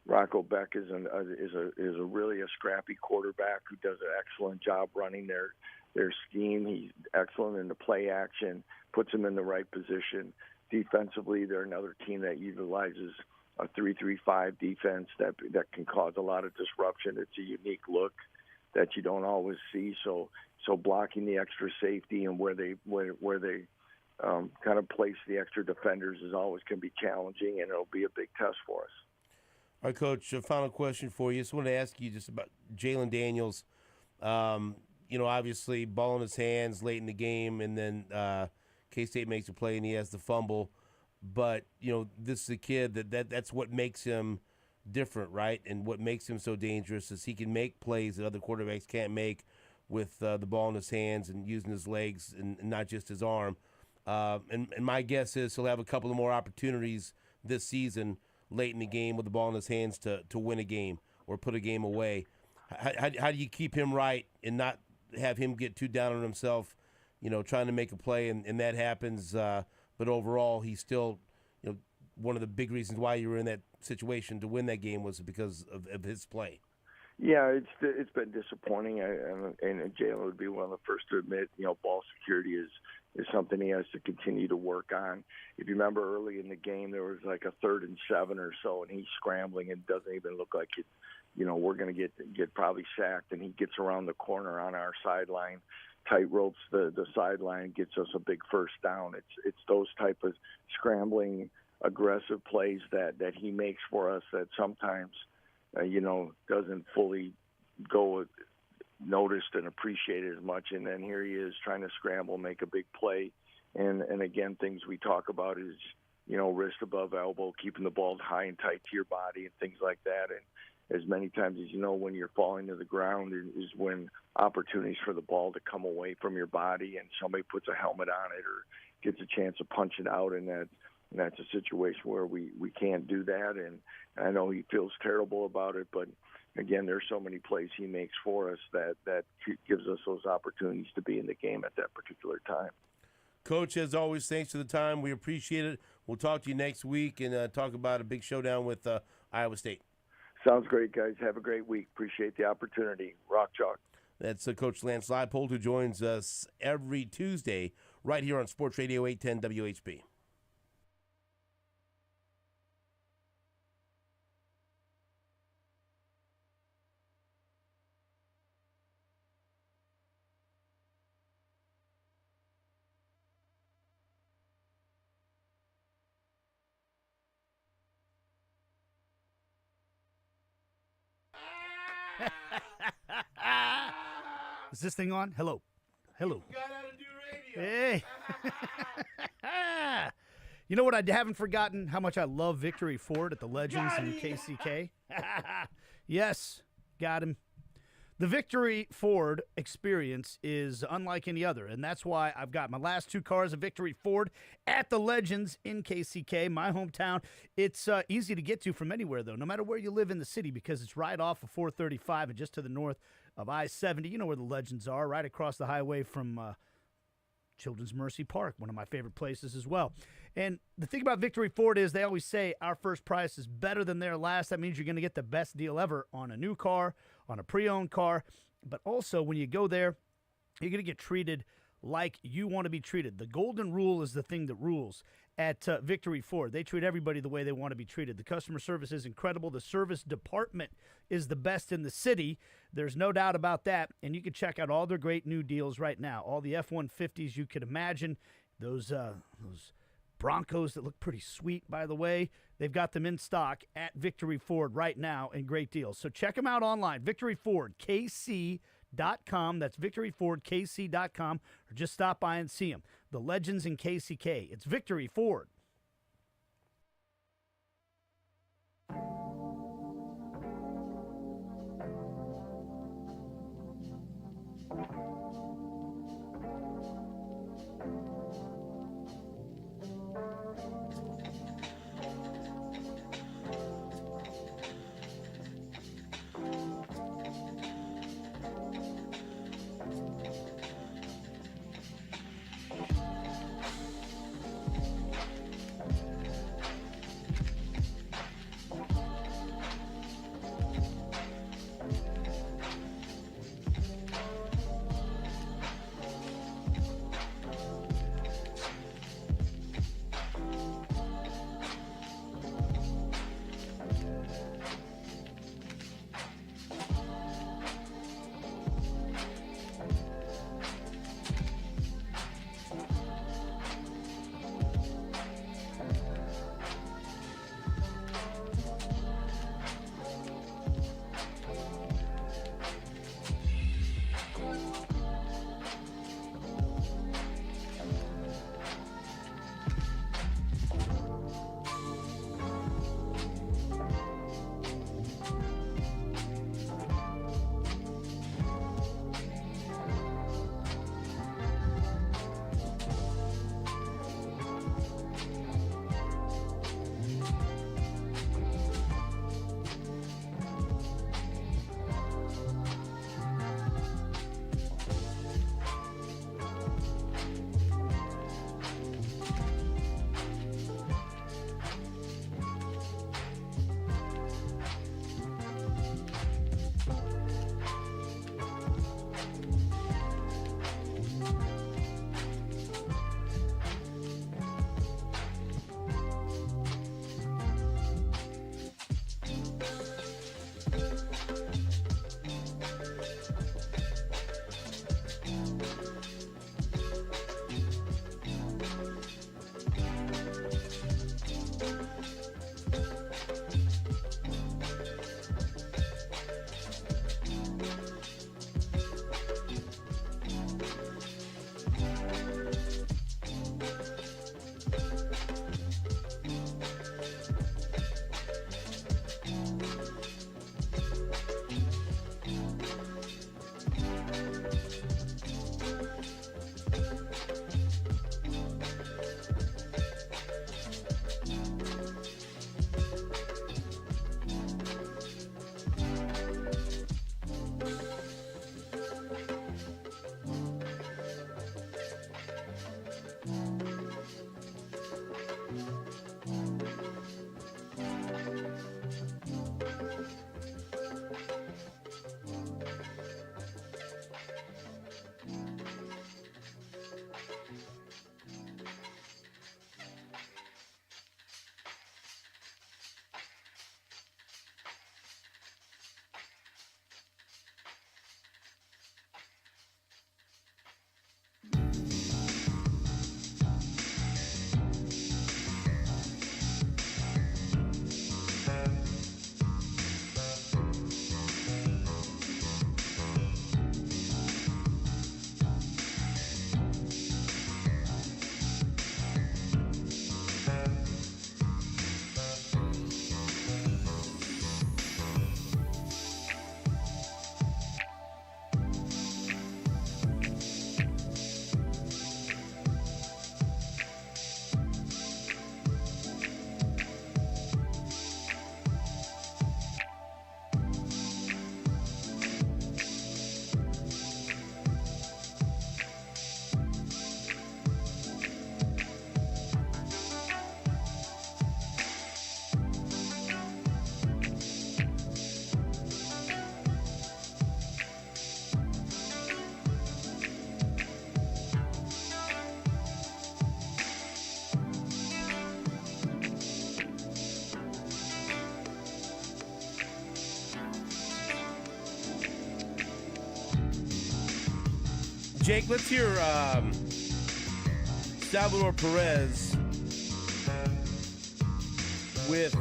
P: Rocco Beck is a really a scrappy quarterback who does an excellent job running their scheme. He's excellent in the play action, puts them in the right position. Defensively, they're another team that utilizes a 3-3-5 defense that can cause a lot of disruption. It's a unique look that you don't always see. So blocking the extra safety and where they kind of place the extra defenders is always can be challenging, and it'll be a big test for us.
K: All right, Coach, a final question for you. Just wanted to ask you just about Jalen Daniels. Obviously ball in his hands late in the game, and then K-State makes a play and he has the fumble. But, this is a kid that's what makes him different, right? And what makes him so dangerous is he can make plays that other quarterbacks can't make with the ball in his hands and using his legs and not just his arm. And my guess is he'll have a couple of more opportunities this season late in the game with the ball in his hands to win a game or put a game away. How do you keep him right and not have him get too down on himself, trying to make a play and that happens, but overall he's still, one of the big reasons why you were in that situation to win that game was because of his play.
P: Yeah, it's been disappointing, and Jalen would be one of the first to admit, ball security is something he has to continue to work on. If you remember early in the game, there was like a 3rd and 7 or so, and he's scrambling and doesn't even look like it. We're going to get probably sacked, and he gets around the corner on our sideline, tight ropes the sideline, gets us a big first down. It's those type of scrambling, aggressive plays that he makes for us that sometimes doesn't fully go noticed and appreciated as much. And then here he is trying to scramble, make a big play. And again, things we talk about is, wrist above elbow, keeping the ball high and tight to your body and things like that. as many times as when you're falling to the ground is when opportunities for the ball to come away from your body and somebody puts a helmet on it or gets a chance to punch it out, and that's a situation where we can't do that. And I know he feels terrible about it, but again, there's so many plays he makes for us that gives us those opportunities to be in the game at that particular time.
K: Coach, as always, thanks for the time. We appreciate it. We'll talk to you next week and talk about a big showdown with Iowa State.
P: Sounds great, guys. Have a great week. Appreciate the opportunity. Rock Chalk.
K: That's Coach Lance Leipold, who joins us every Tuesday right here on Sports Radio 810 WHB.
M: Is this thing on? Hello. Hello.
K: You got how to do radio.
M: Hey. You know what I haven't forgotten? How much I love Victory Ford at the Legends in KCK. Yes, got him. The Victory Ford experience is unlike any other, and that's why I've got my last two cars of Victory Ford at the Legends in KCK, my hometown. It's easy to get to from anywhere, though, no matter where you live in the city, because it's right off of 435 and just to the north of I-70. You know where the Legends are, right across the highway from Children's Mercy Park, one of my favorite places as well. And the thing about Victory Ford is they always say our first price is better than their last. That means you're going to get the best deal ever on a new car, on a pre-owned car. But also when you go there, you're going to get treated like you want to be treated. The golden rule is the thing that rules at Victory Ford. They treat everybody the way they want to be treated. The customer service is incredible. The service department is the best in the city. There's no doubt about that. And you can check out all their great new deals right now. All the F-150s you could imagine. Those Broncos that look pretty sweet, by the way. They've got them in stock at Victory Ford right now in great deals. So check them out online, victoryfordkc.com. That's victoryfordkc.com. Or just stop by and see them. The Legends in KCK. It's Victory Ford.
K: Jake, let's hear Salvador Perez with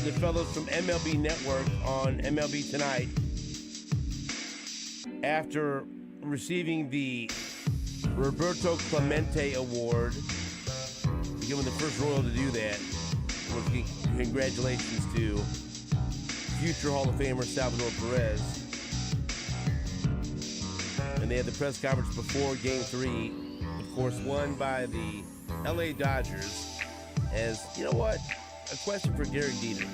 K: the fellows from MLB Network on MLB Tonight after receiving the Roberto Clemente Award. Given the first Royal to do that. Congratulations to future Hall of Famer Salvador Perez. And they had the press conference before Game 3, of course, won by the LA Dodgers. As, you know what? A question for Gary Dieter.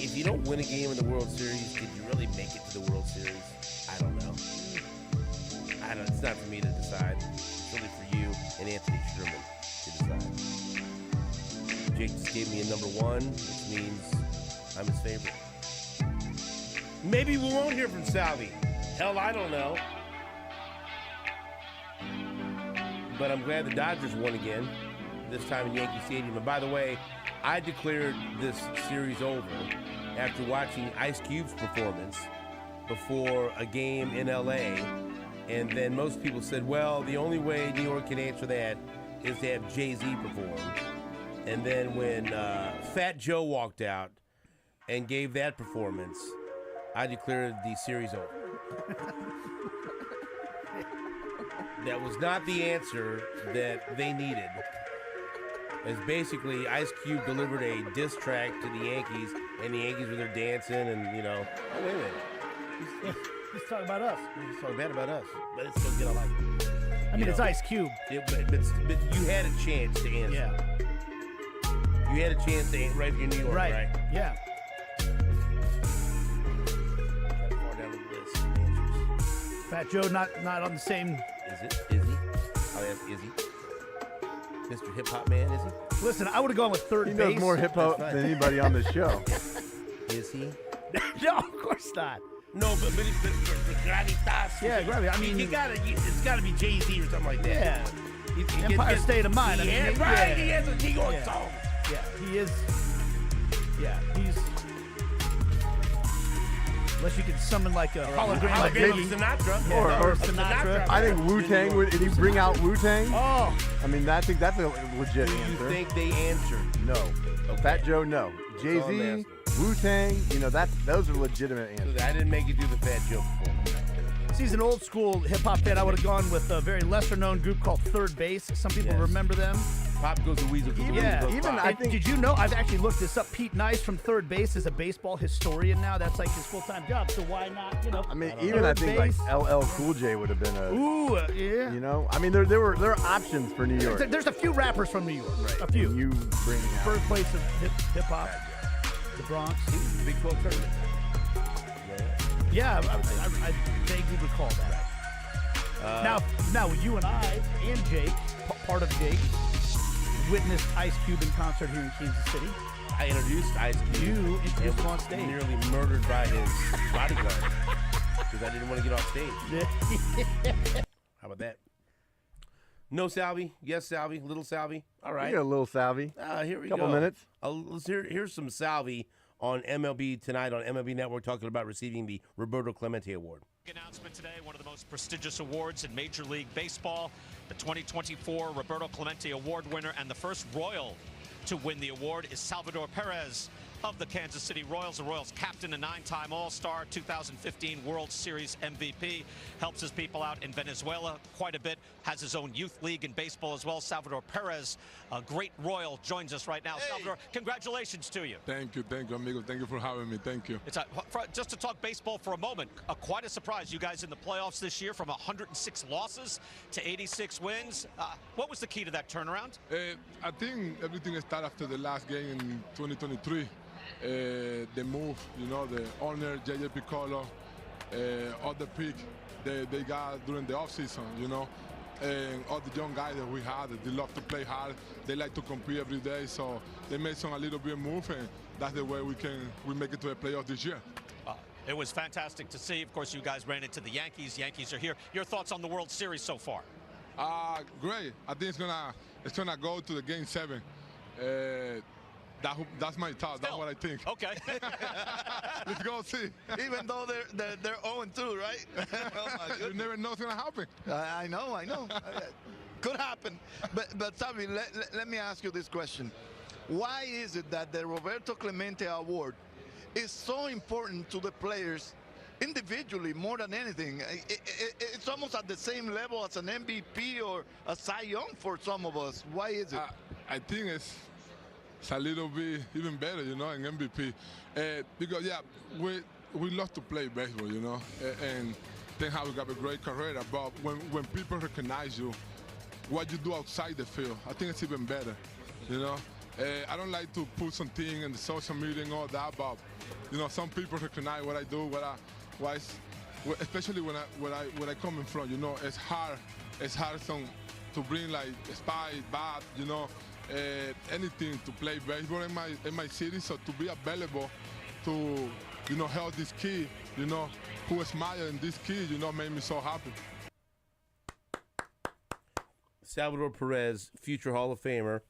K: If you don't win a game in the World Series, did you really make it to the World Series? I don't know. It's not for me to decide. It's really for you and Anthony Sherman to decide. Jake just gave me a number 1, which means I'm his favorite. Maybe we won't hear from Salvi. Hell, I don't know. But I'm glad the Dodgers won again, this time in Yankee Stadium. And by the way, I declared this series over after watching Ice Cube's performance before a game in LA. And then most people said, well, the only way New York can answer that is to have Jay-Z perform. And then when Fat Joe walked out and gave that performance, I declared the series over. That was not the answer that they needed. As basically Ice Cube delivered a diss track to the Yankees, and the Yankees were there dancing and, you know, oh, wait a minute.
M: He's talking about us.
K: He's talking bad about us, but it's still good. I like it.
M: I mean, it's Ice Cube.
K: Yeah, but you had a chance to answer.
M: Yeah.
K: You had a chance to answer right here in New York, right?
M: Yeah.
K: Far down the list of answers.
M: Fat Joe not on the same.
K: Is he? I'll ask, is he? Mr. Hip Hop Man, is he?
M: Listen, I would have gone with third
L: he
M: base.
L: He knows more hip hop than anybody on the show.
K: Is he?
M: No, of course not.
K: No, but gravitas.
M: Yeah, gravity. I mean,
K: it's gotta be Jay-Z or something like that.
M: Yeah. Empire State of Mind.
K: He has a New York song.
M: Yeah, he is. Yeah, he's. Unless you could summon like a hologram.
K: Maybe Sinatra.
M: Yeah,
L: or
M: Sinatra.
L: I think Wu-Tang, did he bring out Wu-Tang?
M: Oh.
L: I mean, I think that's a legit
K: answer. Do you think they answered?
L: No.
K: Okay.
L: Fat Joe, no. Jay-Z, Wu-Tang, you know, those are legitimate answers.
K: I didn't make you do the Fat Joe performance.
M: He's an old school hip hop fan. I would have gone with a very lesser known group called Third Base. Some people remember them.
K: Pop goes the weasel.
L: I think.
M: Did you know? I've actually looked this up. Pete Nice from Third Base is a baseball historian now. That's like his full-time job. So why not? You know.
L: I mean, I think like LL Cool J would have been a.
M: Ooh, yeah.
L: You know, I mean, there are options for New York.
M: There's a few rappers from New York.
L: Right.
M: A few.
L: You bring out
M: birthplace of hip hop. The Bronx.
K: Big 12 tournament.
M: Yeah, I vaguely recall that. Now you and I and Jake, part of Jake, witnessed Ice Cube in concert here in Kansas City.
K: I introduced Ice Cube.
M: You introduced him on stage.
K: Nearly murdered by his bodyguard because I didn't want to get off stage. How about that? No Salvi. Yes, Salvi. Little Salvi. All right.
L: You got a little Salvi.
K: Here we
L: go. Couple minutes.
K: Here's some Salvi on MLB Tonight on MLB Network talking about receiving the Roberto Clemente Award.
Q: Announcement today, one of the most prestigious awards in Major League Baseball, the 2024 Roberto Clemente Award winner, and the first Royal to win the award is Salvador Perez of the Kansas City Royals. The Royals captain, a 9-time All-Star, 2015 World Series MVP, helps his people out in Venezuela quite a bit, has his own youth league in baseball as well. Salvador Perez, a great Royal, joins us right now. Hey. Salvador, congratulations to you.
R: Thank you, amigo. Thank you for having me. Thank you.
Q: Just to talk baseball for a moment, quite a surprise. You guys in the playoffs this year, from 106 losses to 86 wins. What was the key to that turnaround?
R: I think everything started after the last game in 2023. The move, the owner, Jake Gutierrez, all the pick they got during the offseason, and all the young guys that we had, they love to play hard. They like to compete every day, so they made some a little bit move, and that's the way we make it to the playoffs this year.
Q: It was fantastic to see. Of course, you guys ran into the Yankees. Yankees are here. Your thoughts on the World Series so far?
R: Great. I think it's gonna go to the Game 7. That's my thought. That's what I think.
Q: Okay.
R: Let's go see.
S: Even though they're 0-2, right? Oh my
R: You never know what's gonna happen.
S: I know. Could happen. But Salvi, let me ask you this question. Why is it that the Roberto Clemente Award is so important to the players individually more than anything? It's almost at the same level as an MVP or a Cy Young for some of us. Why is it?
R: I think it's a little bit even better, in MVP. Because, we love to play baseball, and then how we got a great career. But when people recognize you, what you do outside the field, I think it's even better, I don't like to put something in the social media and all that, but, some people recognize what I do, especially when I come in front, it's hard to bring like spike, bat, anything to play baseball in my city. So to be available to, help this kid, who is smiling, this kid, made me so happy.
K: Salvador Perez, future Hall of Famer.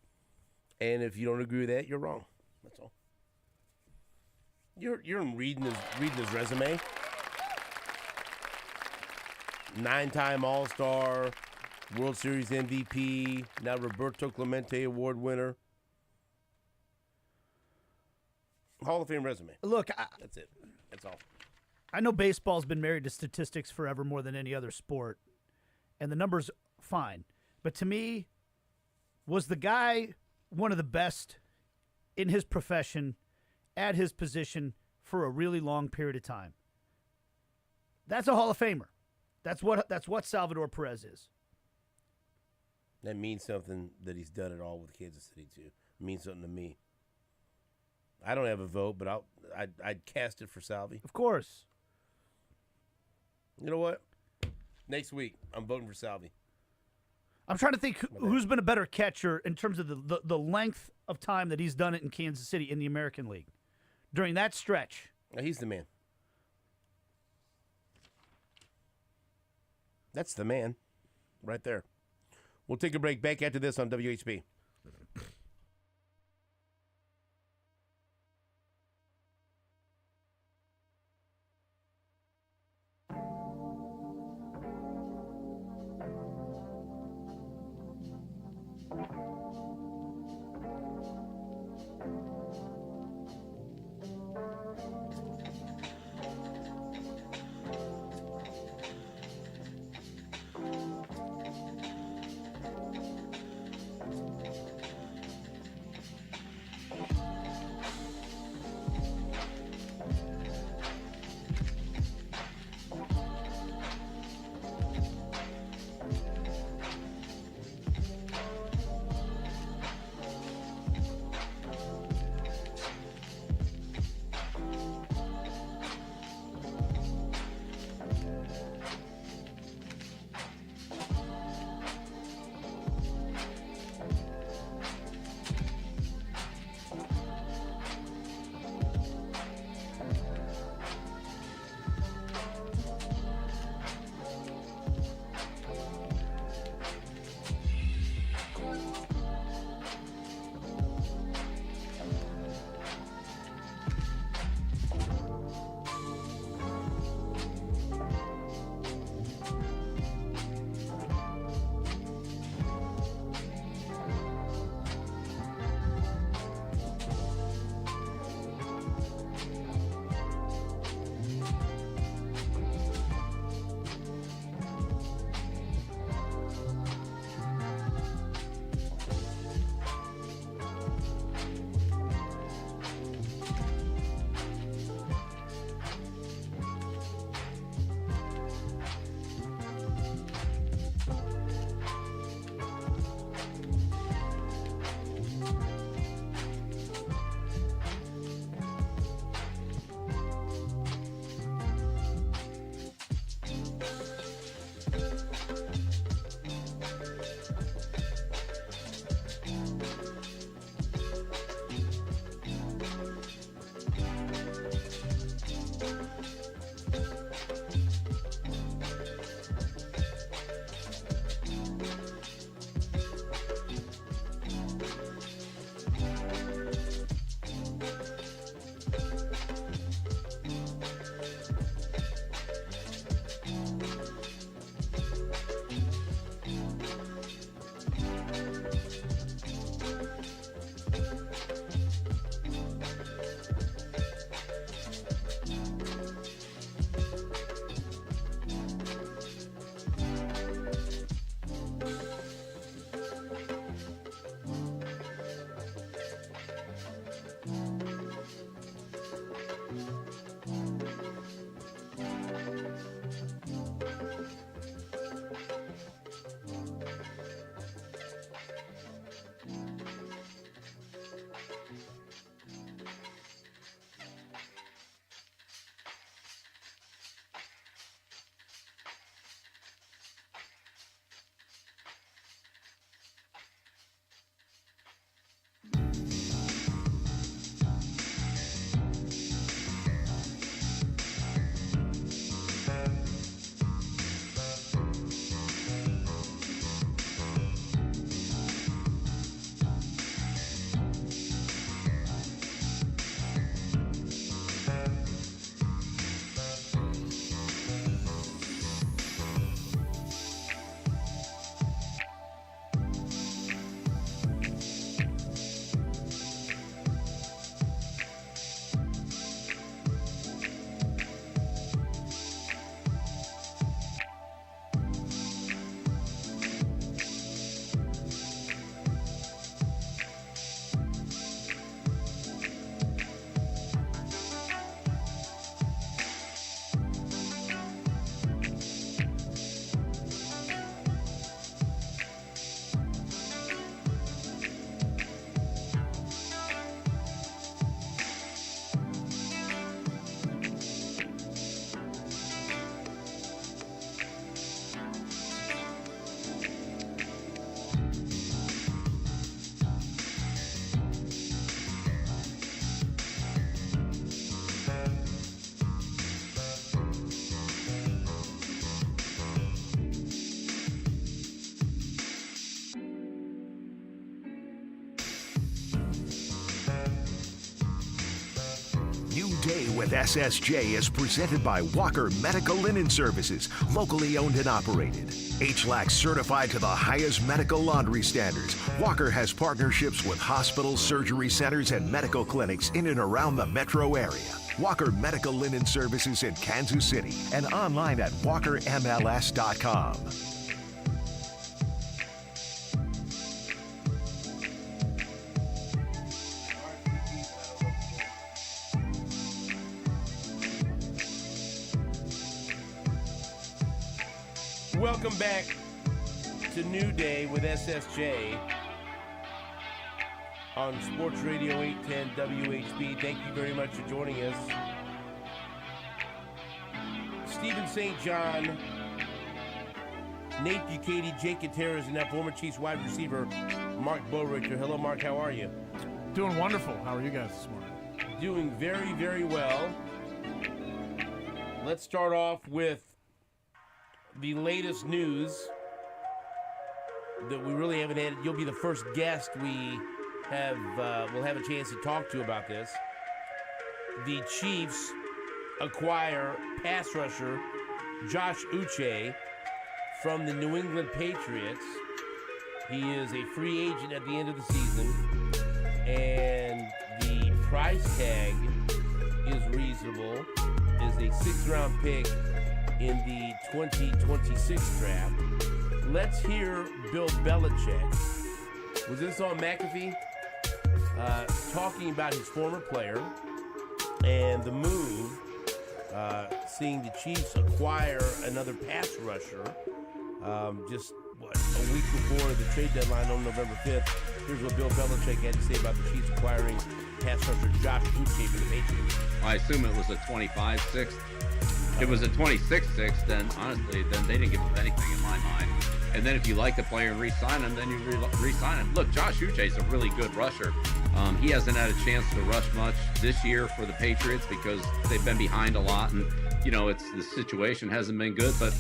K: And if you don't agree with that, you're wrong. That's all. You're reading his resume. 9-time All-Star, World Series MVP, now Roberto Clemente Award winner. Hall of Fame resume.
M: Look,
K: that's it. That's all.
M: I know baseball's been married to statistics forever more than any other sport, and the numbers fine. But to me, was the guy one of the best in his profession at his position for a really long period of time? That's a Hall of Famer. That's what Salvador Perez is.
K: That means something that he's done it all with Kansas City too. It means something to me. I don't have a vote, but I'd cast it for Salvi.
M: Of course.
K: You know what? Next week, I'm voting for Salvi.
M: I'm trying to think who's been a better catcher in terms of the length of time that he's done it in Kansas City in the American League. During that stretch.
K: He's the man. That's the man right there. We'll take a break. Back after this on WHB.
A: Day with SSJ is presented by Walker Medical Linen Services, locally owned and operated. HLAC certified to the highest medical laundry standards. Walker has partnerships with hospitals, surgery centers, and medical clinics in and around the metro area. Walker Medical Linen Services in Kansas City and online at walkermls.com.
K: Welcome back to New Day with SSJ on Sports Radio 810 WHB. Thank you very much for joining us. Stephen St. John, Nake Bukaty, Jake Gutierrez, and that former Chiefs wide receiver, Mark Bowrichter. Hello, Mark. How are you?
T: Doing wonderful. How are you guys this morning?
K: Doing very, very well. Let's start off with the latest news that we really haven't had. You'll be the first guest we have. We'll have a chance to talk to about this. The Chiefs acquire pass rusher Josh Uche from the New England Patriots. He is a free agent at the end of the season, and the price tag is reasonable. Is a 6th-round pick in the 2026 draft. Let's hear Bill Belichick. Was this on McAfee? Talking about his former player and the move, seeing the Chiefs acquire another pass rusher just a week before the trade deadline on November 5th. Here's what Bill Belichick had to say about the Chiefs acquiring pass rusher Josh Uche for the Patriots.
J: I assume it was a 25-6. If it was a 26-6, then honestly, then they didn't give up anything in my mind. And then if you like the player and re-sign him, then you re-sign him. Look, Josh Uche is a really good rusher. He hasn't had a chance to rush much this year for the Patriots because they've been behind a lot, and the situation hasn't been good. But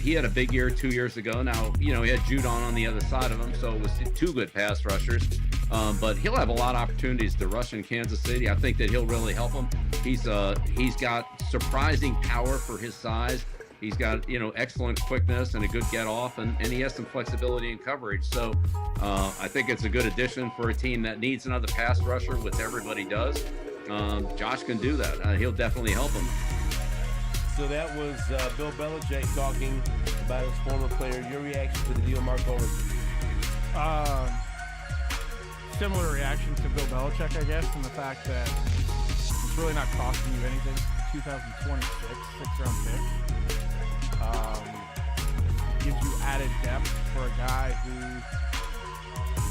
J: he had a big year 2 years ago. Now he had Judon on the other side of him, so it was two good pass rushers. But he'll have a lot of opportunities to rush in Kansas City. I think that he'll really help him. He's got surprising power for his size. He's got excellent quickness and a good get off, and he has some flexibility in coverage. So I think it's a good addition for a team that needs another pass rusher, which everybody does. Josh can do that. He'll definitely help him.
K: So that was Bill Belichick talking about his former player. Your reaction to the deal, Mark Bowrichter?
T: Similar reaction to Bill Belichick, I guess, in the fact that it's really not costing you anything. 2026 6th-round pick. Gives you added depth for a guy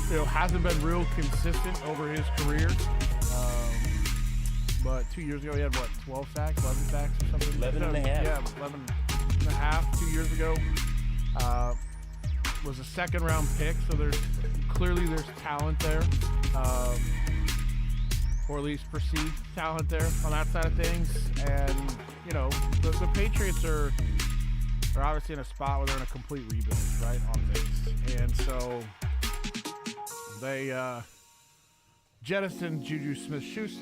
T: who hasn't been real consistent over his career. But 2 years ago he had 12 sacks, 11 sacks or something?
K: 11 and a half.
T: Yeah, 11 and a half 2 years ago. Was a 2nd-round pick, so there's talent there, or at least perceived talent there on that side of things. And the Patriots are obviously in a spot where they're in a complete rebuild, right, on things. And so they jettisoned Juju Smith-Schuster.